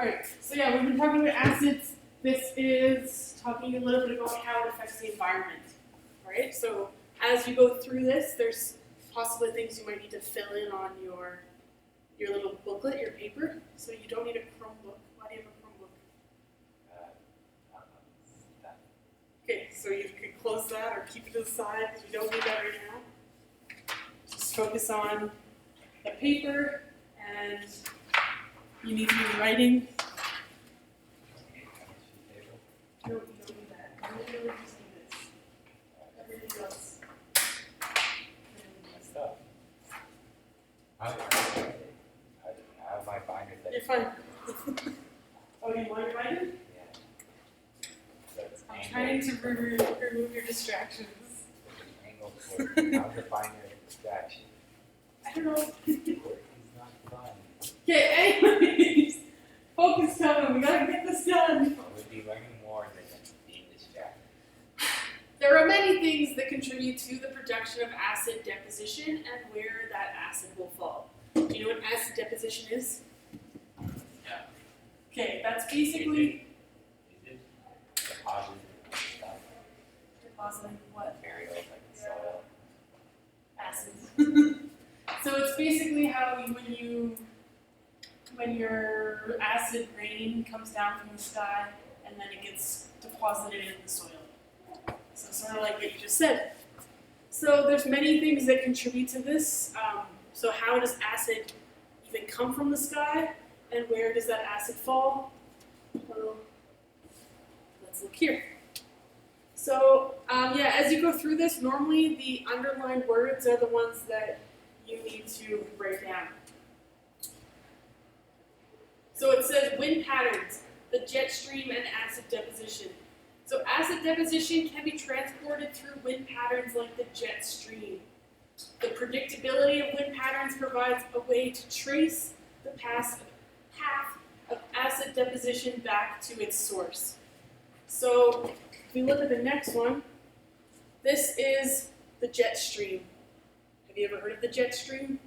Alright, so yeah, we've been talking about acids. This is talking a little bit about how it affects the environment. Alright, so as you go through this, there's possibly things you might need to fill in on your little booklet, your paper. So you don't need a Chromebook. Why do you have a Chromebook? Okay, so you can close that or keep it to the side because we don't need that right now. Just focus on the paper, and you need to be writing. No, you don't need that. You really just need this. Everything else. Stuff. How my binder thing? You're fine. Oh, you want your binder? Yeah. So it's I'm angled. trying to remove your distractions. It's angled for how's the binder a distraction? I don't know. Work is not fun. Okay, anyways. Focus, Kevin. We gotta get this done. I would be learning more than being distracted. There are many things that contribute to the production of acid deposition and where that acid will fall. Do you know what acid deposition is? Yeah. Okay, that's basically Is it depositing stuff? depositing what? Materials like the soil? Acid. So it's basically how when your acid rain comes down from the sky and then it gets deposited in the soil. So sort of like what you just said. So there's many things that contribute to this. So how does acid even come from the sky, and where does that acid fall? Well, let's look here. So yeah, as you go through this, normally the underlined words are the ones that you need to write down. So it says wind patterns, the jet stream, and acid deposition. So acid deposition can be transported through wind patterns like the jet stream. The predictability of wind patterns provides a way to trace the path of acid deposition back to its source. So if we look at the next one, this is the jet stream. Have you ever heard of the jet stream?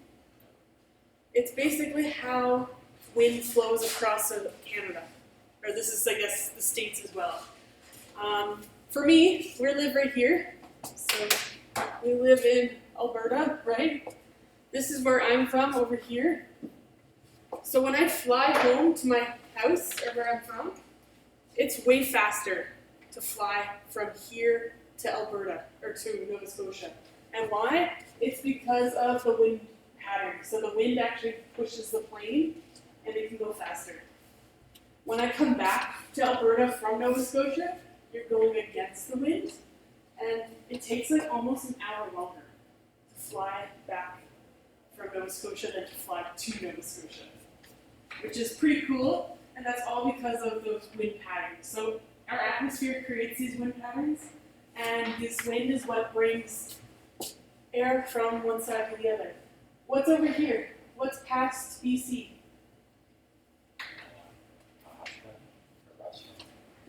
It's basically how wind flows across Canada. Or this is, I guess, the States as well. For me, we live right here. So we live in Alberta, right? This is where I'm from, over here. So when I fly home to my house, or where I'm from, it's way faster to fly from here to Alberta, or to Nova Scotia. And why? It's because of the wind pattern. So the wind actually pushes the plane, and it can go faster. When I come back to Alberta from Nova Scotia, you're going against the wind, and it takes like almost an hour longer to fly back from Nova Scotia than to fly to Nova Scotia, which is pretty cool, and that's all because of those wind patterns. So our atmosphere creates these wind patterns, and this wind is what brings air from one side to the other. What's over here? What's past BC?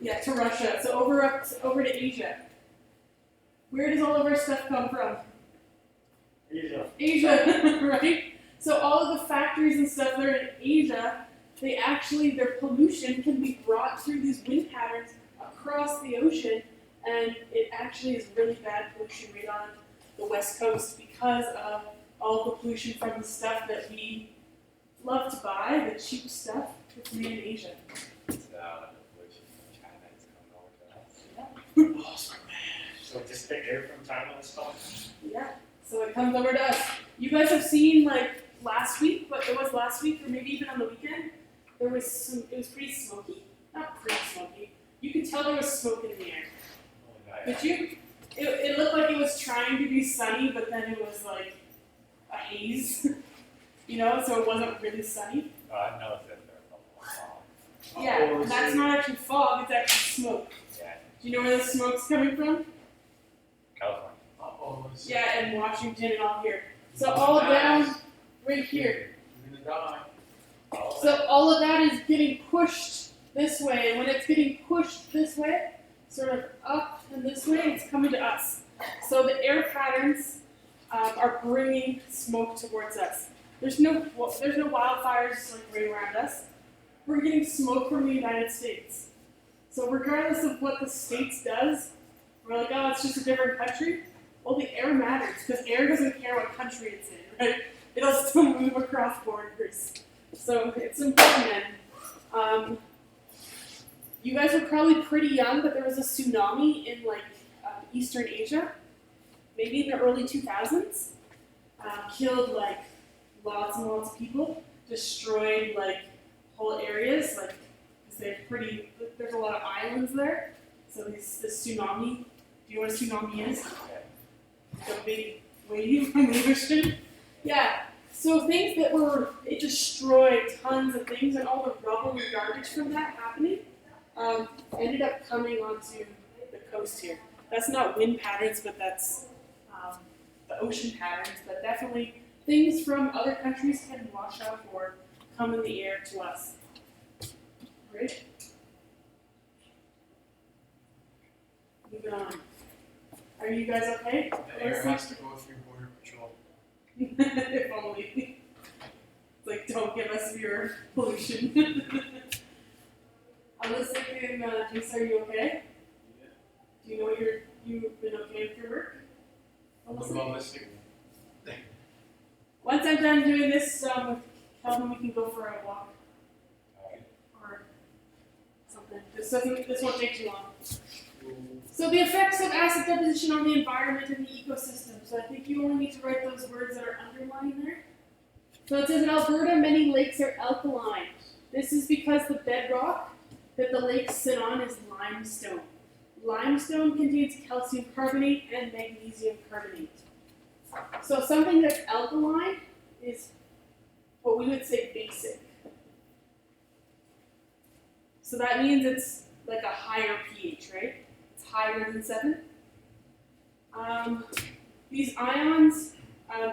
Yeah, to Russia. So over to Asia. Where does all of our stuff come from? Asia. Asia, right? So all of the factories and stuff that are in Asia, their pollution can be brought through these wind patterns across the ocean, and it actually is really bad pollution right on the west coast because of all the pollution from the stuff that we love to buy, the cheap stuff that's made in Asia. It's the pollution from China is coming over to us. Awesome, man. So just the air from China and stuff? Yeah, so it comes over to us. You guys have seen, like, last week, but it was last week, or maybe even on the weekend, it was pretty smoky. Not pretty smoky. You could tell there was smoke in the air. Oh, Did you? It looked like it was trying to be sunny, but then it was like a haze, you know, so it wasn't really sunny. Oh, I noticed that there are a couple of songs. Yeah, and that's not actually fog, it's actually smoke. Yeah, Do you know where the smoke's coming from? California. Uh-oh. Yeah, and Washington and all here. So all down right here. You're gonna die. So all of that is getting pushed this way, and when it's getting pushed this way, sort of up and this way, it's coming to us. So the air patterns are bringing smoke towards us. There's no wildfires like right around us, we're getting smoke from the United States. So regardless of what the States does, we're like, oh, it's just a different country. Well, the air matters, because air doesn't care what country it's in, right? It'll still move across borders. So it's important, and you guys were probably pretty young, but there was a tsunami in like Eastern Asia, maybe in the early 2000s. Killed like lots and lots of people, destroyed like whole areas, like because there's a lot of islands there. So this tsunami, do you know what a tsunami is? The big wave from the ocean. Yeah. So things it destroyed tons of things, and all the rubble and garbage from that happening ended up coming onto the coast here. That's not wind patterns, but that's the ocean patterns. But definitely things from other countries can wash up or come in the air to us. Great. Moving on. Are you guys okay? The air has to go through border patrol. If only. Like, don't give us your pollution. Alyssa and Jace, are you okay? Yeah. Do you know what you've been okay with your work? What about listening? Once I'm done doing this with Calvin, we can go for a walk or something. This won't take too long. So the effects of acid deposition on the environment and the ecosystem. So I think you only need to write those words that are underlined there. So it says in Alberta, many lakes are alkaline. This is because the bedrock that the lakes sit on is limestone. Limestone contains calcium carbonate and magnesium carbonate. So something that's alkaline is what we would say basic. So that means it's like a higher pH, right? It's higher than 7. These ions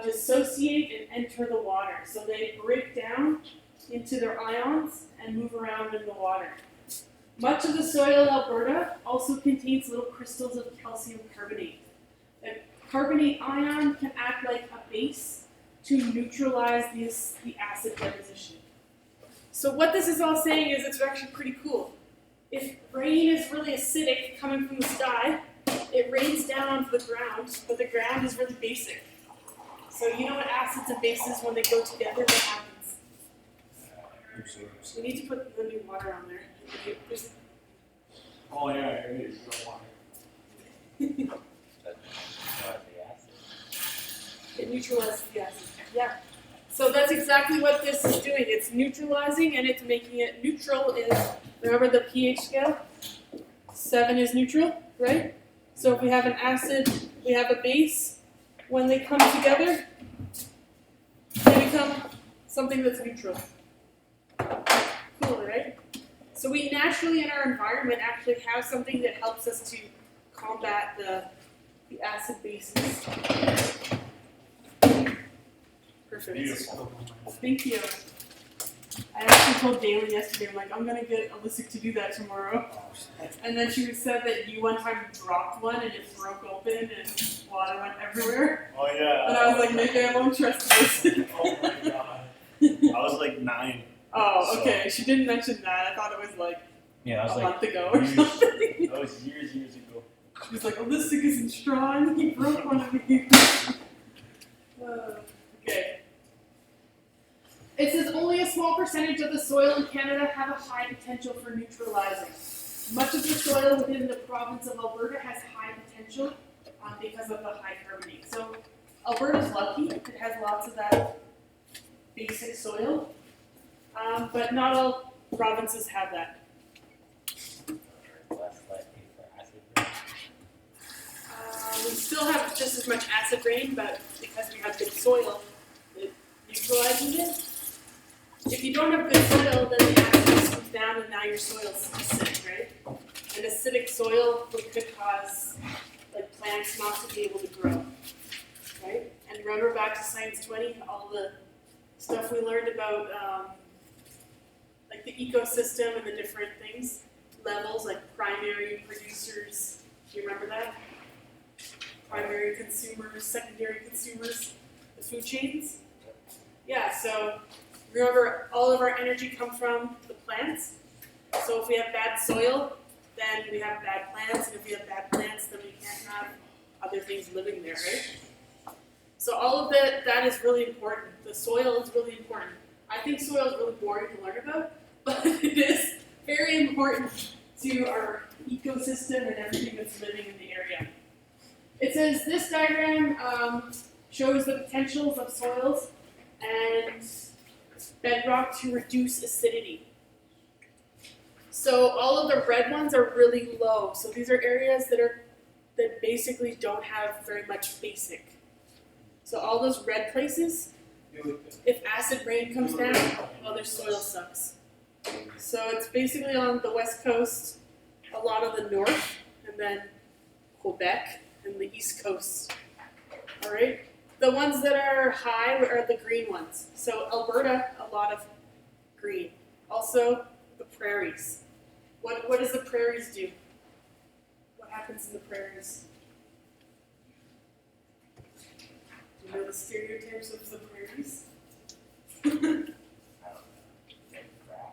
dissociate and enter the water. So they break down into their ions and move around in the water. Much of the soil in Alberta also contains little crystals of calcium carbonate. The carbonate ion can act like a base to neutralize the acid deposition. So what this is all saying is it's actually pretty cool. If rain is really acidic coming from the sky, it rains down onto the ground, but the ground is really basic. So you know what acids and bases, when they go together, what happens? We need to put the new water on there. Oh yeah, it is. You don't want it. It neutralizes the acid. Yeah. So that's exactly what this is doing. It's neutralizing and it's making it neutral. Remember the pH scale? 7 is neutral, right? So if we have an acid, we have a base. When they come together, they become something that's neutral. Cool, right? So we naturally in our environment actually have something that helps us to combat the acid bases. Perfect. Beautiful. Thank you. I actually told Daly yesterday, I'm like, I'm going to get Alyssa to do that tomorrow. And then she said that you one time dropped one and it broke open and water went everywhere. Oh yeah. And I was like, maybe I won't trust this. Oh my god. I was like 9. Oh, okay. She didn't mention that. I thought it was like Yeah, a month ago or years, something. that was years ago. She was like, Alyssa isn't strong. He broke one of me. Okay. It says only a small percentage of the soil in Canada have a high potential for neutralizing. Much of the soil within the province of Alberta has high potential because of the high carbonate. So Alberta's lucky; it has lots of that basic soil, but not all provinces have that. We still have just as much acid rain, but because we have good soil, it neutralizes it. If you don't have good soil, then the acid comes down and now your soil's acidic, right? And acidic soil could cause like plants not to be able to grow, right? And remember back to Science 20, all the stuff we learned about like the ecosystem and the different things, levels like primary producers. Do you remember that? Primary consumers, secondary consumers, the food chains. Yeah, so Remember, all of our energy comes from the plants. So if we have bad soil, then we have bad plants, and if we have bad plants, then we can't have other things living there, right? So all of that is really important. The soil is really important. I think soil is really boring to learn about, but it is very important to our ecosystem and everything that's living in the area. It says this diagram shows the potentials of soils and bedrock to reduce acidity. So all of the red ones are really low. So these are areas that basically don't have very much basic. So all those red places, if acid rain comes down, well, their soil sucks. So it's basically on the west coast, a lot of the north, and then Quebec and the east coast. All right. The ones that are high are the green ones. So Alberta, a lot of green. Also, the prairies. What does the prairies do? What happens in the prairies? Do you know the stereotypes of the prairies? I don't know. Like grass.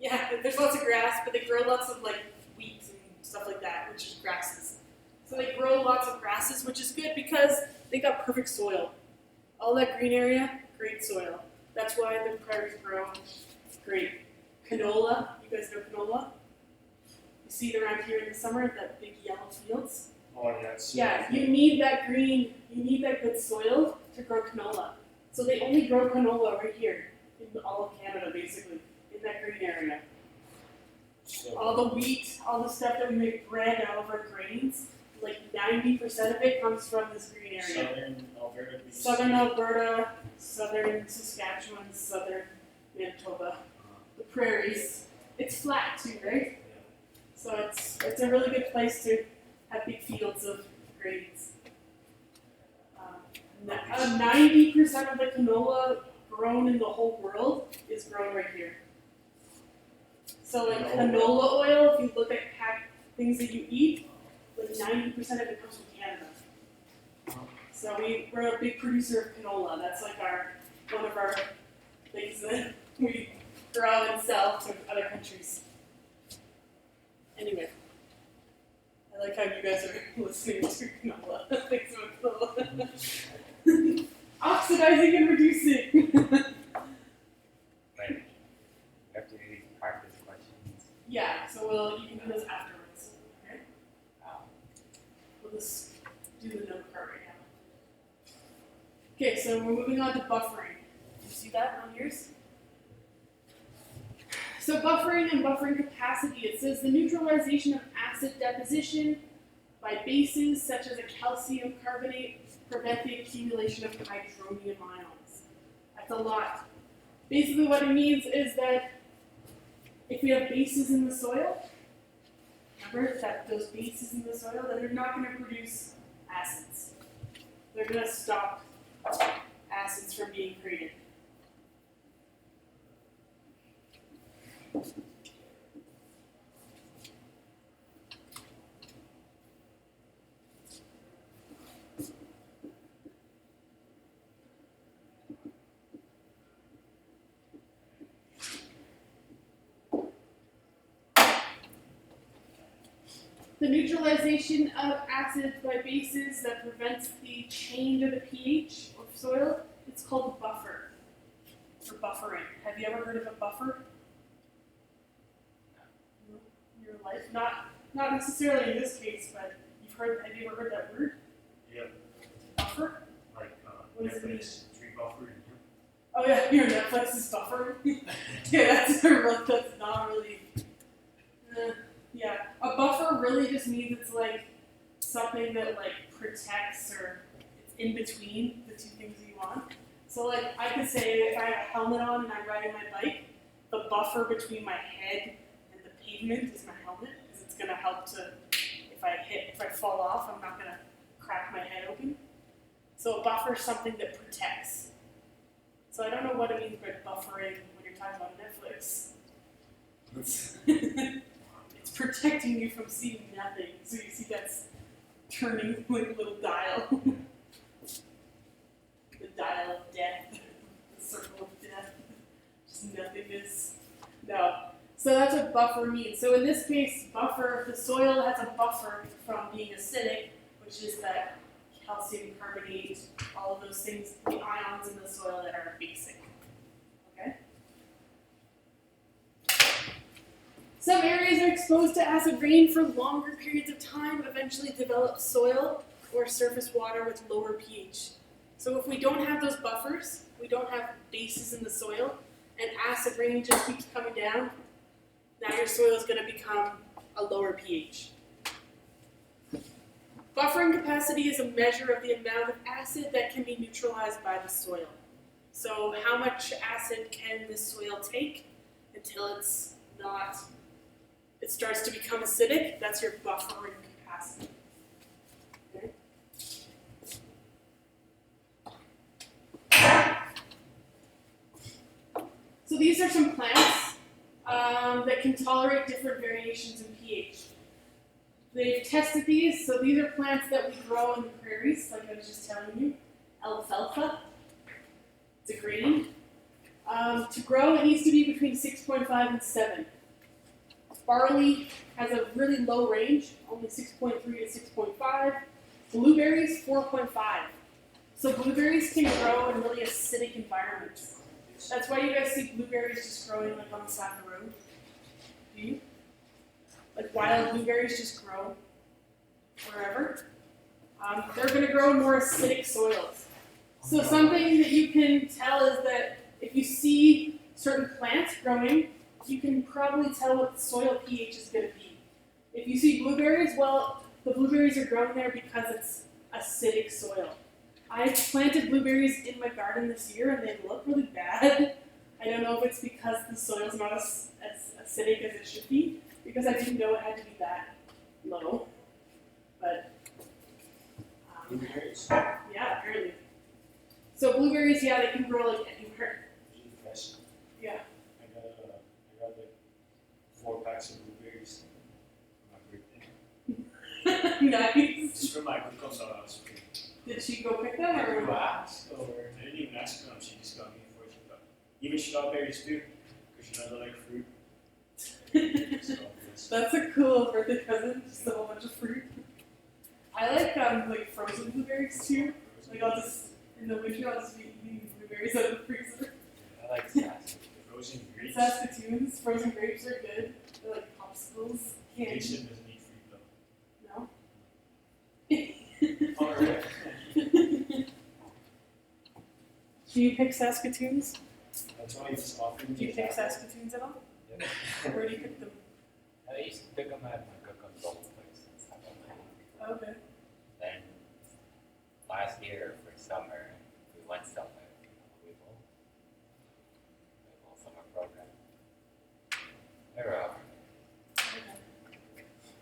Yeah, there's lots of grass, but they grow lots of like wheat and stuff like that, which is grasses. So they grow lots of grasses, which is good because they got perfect soil. All that green area, great soil. That's why the prairies grow great. Canola, you guys know canola? You see it around here in the summer, that big yellow fields. Oh, yeah, it's. Yeah, you need that green, you need that good soil to grow canola. So they only grow canola right here, in all of Canada basically, in that green area. So, All the wheat, all the stuff that we make bread out of our grains, like 90% of it comes from this green area. Southern Alberta. Southern Alberta, southern Saskatchewan, southern Manitoba, the prairies. It's flat too, right? So it's a really good place to have big fields of grains. 90% of the canola grown in the whole world is grown right here. So like canola oil, if you look at things that you eat, like 90% of it comes from Canada. So we're a big producer of canola. That's like one of our things that we grow and sell to other countries. Anyway, I like how you guys are listening to canola. Thanks for canola. Oxidizing and reducing. Like, you have to do these practice questions. Yeah, so you can do those afterwards. Okay? Um, We'll just do the note part right now. Okay, so we're moving on to buffering. Do you see that on yours? So buffering and buffering capacity. It says the neutralization of acid deposition by bases such as a calcium carbonate prevent the accumulation of hydronium ions. That's a lot. Basically what it means is that if we have bases in the soil, remember that those bases in the soil, then they're not going to produce acids. They're going to stop acids from being created. The neutralization of acids by bases that prevents the change of the pH of soil, it's called buffer, or buffering. Have you ever heard of a buffer? No? In your life? Not necessarily in this case, but have you ever heard that word? Yeah, Buffer? like, What does it mean? Netflix, tree buffer. Oh yeah, your Netflix is buffering. Yeah, that's not really. Yeah, a buffer really just means it's like something that like protects or it's in between the two things you want. So like I could say if I have a helmet on and I'm riding my bike, the buffer between my head and the pavement is my helmet because it's gonna help to if I fall off, I'm not gonna crack my head open. So a buffer is something that protects. So I don't know what it means by buffering when you're talking about Netflix. It's protecting you from seeing nothing. So you see that's turning like a little dial. The dial of death. The circle of death. nothingness. No. So that's what buffer means. So in this case, buffer, the soil has a buffer from being acidic, which is that calcium carbonate, all of those things, the ions in the soil that are basic. Okay? Some areas are exposed to acid rain for longer periods of time, eventually develop soil or surface water with lower pH. So if we don't have those buffers, we don't have bases in the soil, and acid rain just keeps coming down, now your soil is going to become a lower pH. Buffering capacity is a measure of the amount of acid that can be neutralized by the soil. So how much acid can the soil take until it's not, it starts to become acidic? That's your buffering capacity. Okay. So these are some plants that can tolerate different variations in pH. They've tested these, so these are plants that we grow in the prairies, like I was just telling you. Alfalfa, it's a grain. To grow, it needs to be between 6.5 and 7. Barley has a really low range, only 6.3 to 6.5. Blueberries, 4.5. So blueberries can grow in really acidic environments. That's why you guys see blueberries just growing like on the side of the road. Do you? Like wild blueberries just grow wherever. They're going to grow in more acidic soils. So something that you can tell is that if you see certain plants growing, you can probably tell what the soil pH is going to be. If you see blueberries, well, the blueberries are growing there because it's acidic soil. I planted blueberries in my garden this year and they look really bad. I don't know if it's because the soil's not as acidic as it should be, because I didn't know it had to be that low. But, Blueberries. yeah, apparently. So blueberries, yeah, they can grow like anywhere. Fresh. Yeah. I got like 4 packs of blueberries for my birthday. Nice. Just for my cookout spring. Did she go pick them or? You asked, or I didn't even ask her. She just got me before she got. Even strawberries too, because she doesn't like fruit. Strawberries. That's a cool birthday present, just a whole bunch of fruit. I like frozen blueberries too. Like I'll just, in the winter, I'll just be eating blueberries out of the freezer. I like sass. Frozen grapes. Saskatoons, frozen grapes are good. They're like popsicles. Candy. Jason doesn't eat fruit though. No? Alright. Do you pick Saskatoons? That's why he's just offering Do you me pick that. Saskatoons at all? Yeah. Where do you pick them? I used to pick them at my cookup's old place and stuff like that. Okay. Then last year for summer, we went somewhere. We whole summer program. They were all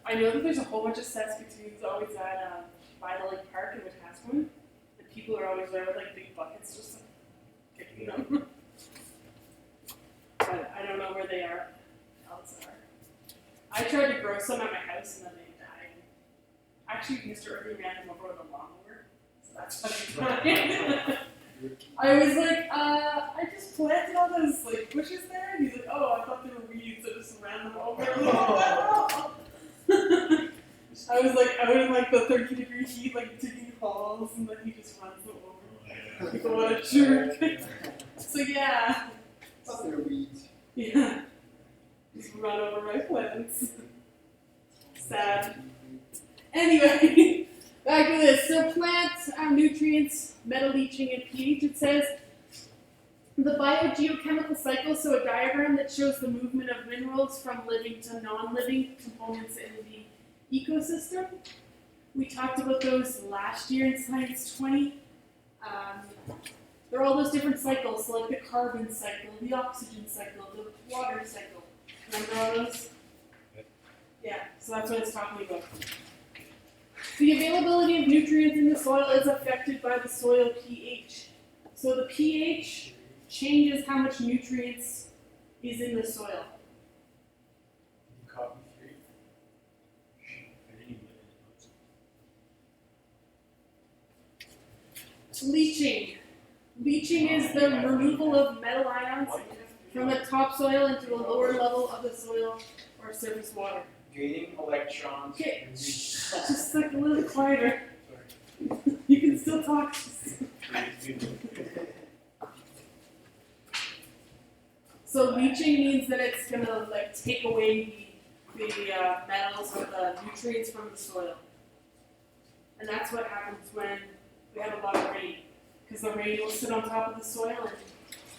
I know that there's a whole bunch of Saskatoons always at by the Lake Park in Wetaskiwin, and people are always there with like big buckets just like, picking them. But I don't know where they are. Else are. I tried to grow some at my house and then they died. Actually, Mr. Irving ran them over with a lawnmower, so that's funny. I was like, I just planted all those like bushes there, and he's like, oh, I thought they were weeds, I just ran them over. I was like, oh, I was like out in like the 30-degree heat, like digging holes, and then he just runs them over. Like, what a jerk. So yeah. Thought they were weeds. Yeah. Just run over my plants. Sad. Anyway, back to this. So plants, nutrients, metal leaching, and pH, it says. The biogeochemical cycle, so a diagram that shows the movement of minerals from living to non-living components in the ecosystem. We talked about those last year in Science 20. There are all those different cycles, so like the carbon cycle, the oxygen cycle, the water cycle. Remember all those? Yeah, so that's what it's talking about. The availability of nutrients in the soil is affected by the soil pH. So the pH changes how much nutrients is in the soil. You caught me 3. I didn't even look at Leaching. Leaching is the removal of metal ions. from the topsoil into the lower level of the soil or surface water. Gaining electrons. Okay, just like a little quieter. You can still talk. So leaching means that it's gonna like take away the metals or the nutrients from the soil, and that's what happens when we have a lot of rain, because the rain will sit on top of the soil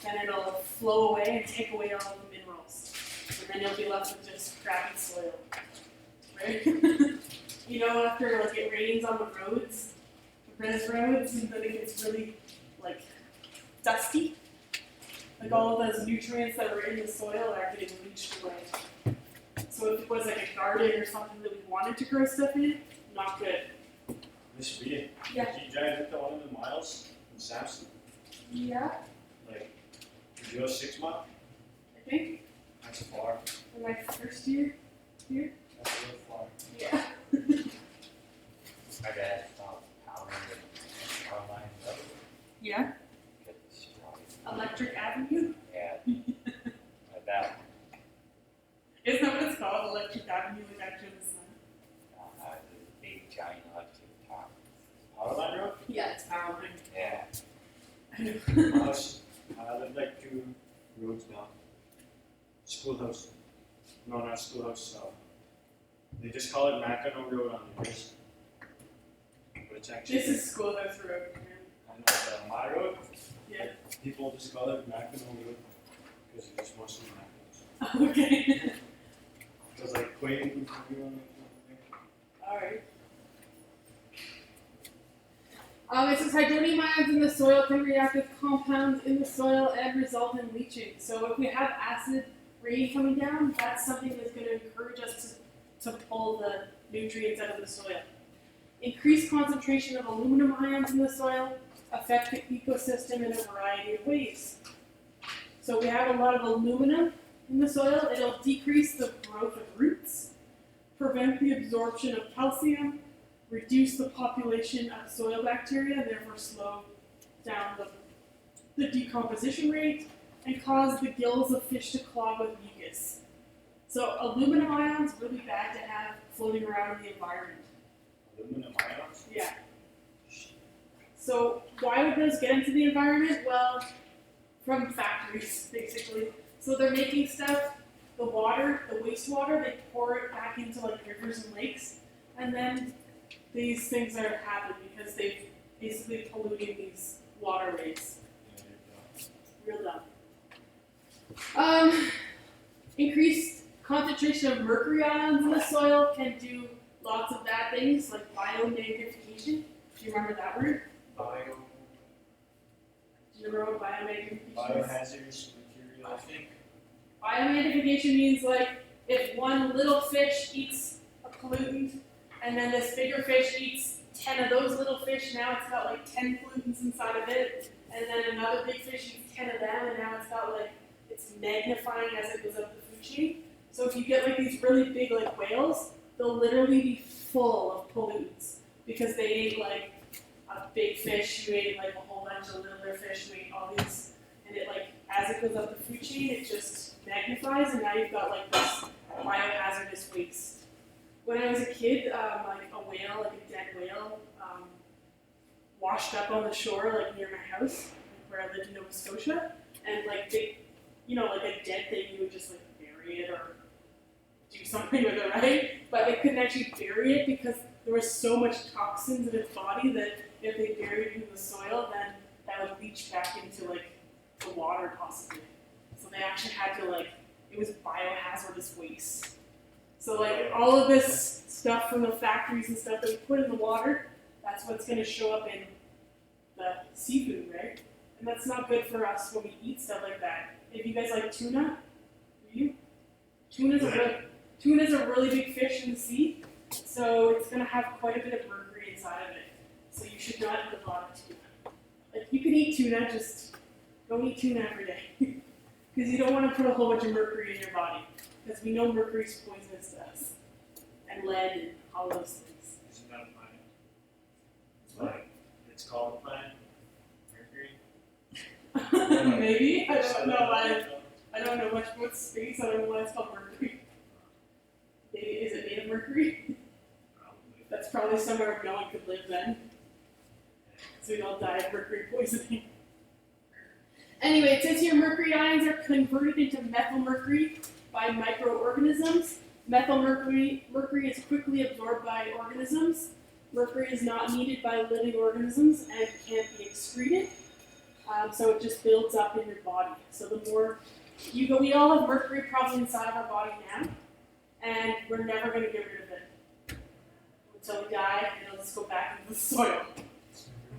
and then it'll flow away and take away all of the minerals, and then you'll be left with just crappy soil, right? You know, after like it rains on the roads, the res roads, and then it gets really like dusty. Like all of those nutrients that were in the soil are getting leached away. So if it was like a garden or something that we wanted to grow stuff in, not good. Miss Rita, Yeah. did you drive into one of the miles in Samson? Yeah, Like, did you go 6 mile? I think That's far. in my first year here. That's a little far. Yeah. My dad stopped powering the power line up, Yeah. get destroyed. Electric Avenue. Yeah. Like that. Isn't that what it's called? Electric Avenue, like after the sun. This big giant electric top. Power line road? Yeah, it's power line. Yeah. I know. House. I live like 2 roads down. Schoolhouse. No, not schoolhouse. They just call it Mackinac Road on the list. But it's actually. This is Schoolhouse Road. I know, my road. Yeah. People just call it Mackinac Road because it's mostly Mackinac. Okay. Because like Quaid. Alright. It says hydronium ions in the soil can react with compounds in the soil and result in leaching. So if we have acid rain coming down, that's something that's going to encourage us to pull the nutrients out of the soil. Increased concentration of aluminum ions in the soil affect the ecosystem in a variety of ways. So we have a lot of aluminum in the soil. It'll decrease the growth of roots, prevent the absorption of calcium, reduce the population of soil bacteria, and therefore slow down the decomposition rate, and cause the gills of fish to clog with mucus. So aluminum ions really bad to have floating around in the environment. Aluminum ions? Yeah. So why would those get into the environment? Well, from factories, basically. So they're making stuff, the water, the wastewater, they pour it back into like rivers and lakes, and then these things are happening because they've basically polluting these waterways. Real dumb. Increased concentration of mercury ions in the soil can do lots of bad things, like biomagnification. Do you remember that word? Bio. Do you remember what biomagnification is? Biohazardous material. I think Biomagnification means like if one little fish eats a pollutant and then this bigger fish eats 10 of those little fish, now it's got like 10 pollutants inside of it, and then another big fish eats 10 of them, and now it's got like, it's magnifying as it goes up the food chain. So if you get like these really big like whales, they'll literally be full of pollutants because they ate like a big fish who ate like a whole bunch of littler fish who ate all these, and it like, as it goes up the food chain, it just magnifies, and now you've got like this biohazardous waste. When I was a kid, like a whale, like a dead whale, washed up on the shore, like near my house, where I lived in Nova Scotia, and like they, you know, like a dead thing, you would just like bury it or do something with it, right? But they couldn't actually bury it because there was so much toxins in its body that if they buried it in the soil, then that would leach back into like the water possibly. So they actually had to like, it was biohazardous waste. So like all of this stuff from the factories and stuff that we put in the water, that's what's going to show up in the seafood, right? And that's not good for us when we eat stuff like that. If you guys like tuna, do you? Tuna's a really big fish in the sea, so it's going to have quite a bit of mercury inside of it. So you should not eat a lot of tuna. Like you can eat tuna, just don't eat tuna every day. Because you don't want to put a whole bunch of mercury in your body. Because we know mercury's poisonous to us. And lead and all those things. Isn't that a plant? It's like, it's called a plant. Mercury. Maybe. I don't know. I don't know much about space. I don't know why it's called Mercury. Maybe is it made of mercury? Probably. That's probably somewhere no one could live then. So we'd all die of mercury poisoning. Anyway, it says here mercury ions are converted into methylmercury by microorganisms. Mercury is quickly absorbed by organisms. Mercury is not needed by living organisms and can't be excreted. So it just builds up in your body. So the more you go, we all have mercury probably inside of our body now, and we're never going to get rid of it until we die, and it'll just go back into the soil.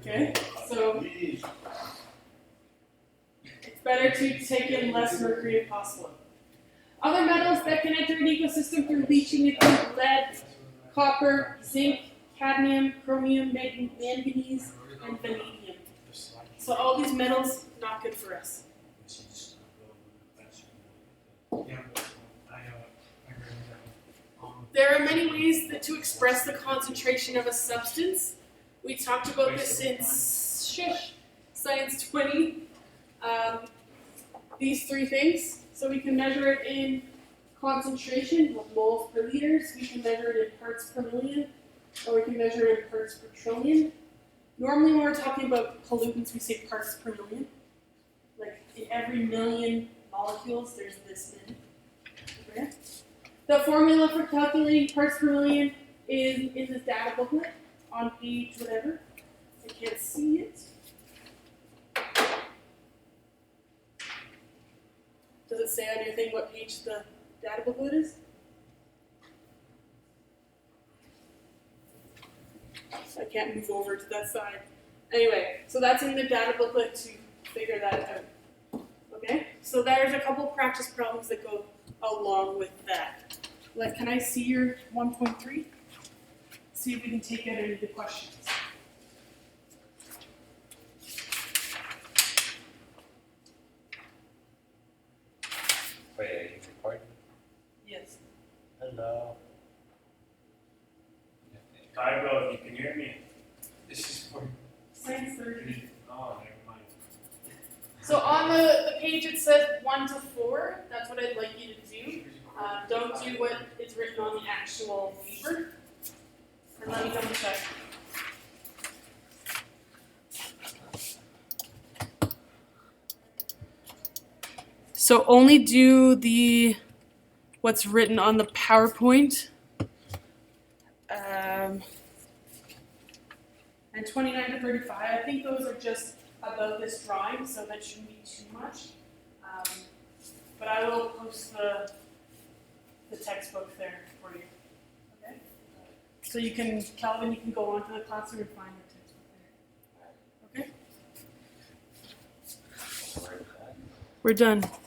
Okay? So it's better to take in less mercury if possible. Other metals that can enter an ecosystem through leaching include lead, copper, zinc, cadmium, chromium, manganese, and vanadium. So all these metals, not good for us. Yeah, I agree with that. There are many ways to express the concentration of a substance. We talked about this in Science 20. These three things. So we can measure it in concentration, with moles per liters. We can measure it in parts per million, or we can measure it in parts per trillion. Normally when we're talking about pollutants, we say parts per million. Like in every million molecules, there's this many. Okay? The formula for calculating parts per million is in this data booklet on page whatever. I can't see it. Does it say on your thing what page the data booklet is? I can't move over to that side. Anyway, so that's in the data booklet to figure that out. Okay? So there's a couple practice problems that go along with that. Like, can I see your 1.3? See if we can take out any of the questions. Wait, are you recording? Yes. Hello. Tybo, if you can hear me. This is for Science 30. Oh, never mind. So on the page it says 1 to 4. That's what I'd like you to do. Don't do what is written on the actual paper. And let me double check. So only do what's written on the PowerPoint. And 29 to 35, I think those are just about this drawing, so that shouldn't be too much. But I will post the textbook there for you. Okay? So you can, Calvin, you can go onto the classroom and find the textbook there. Okay? We're done. We're done.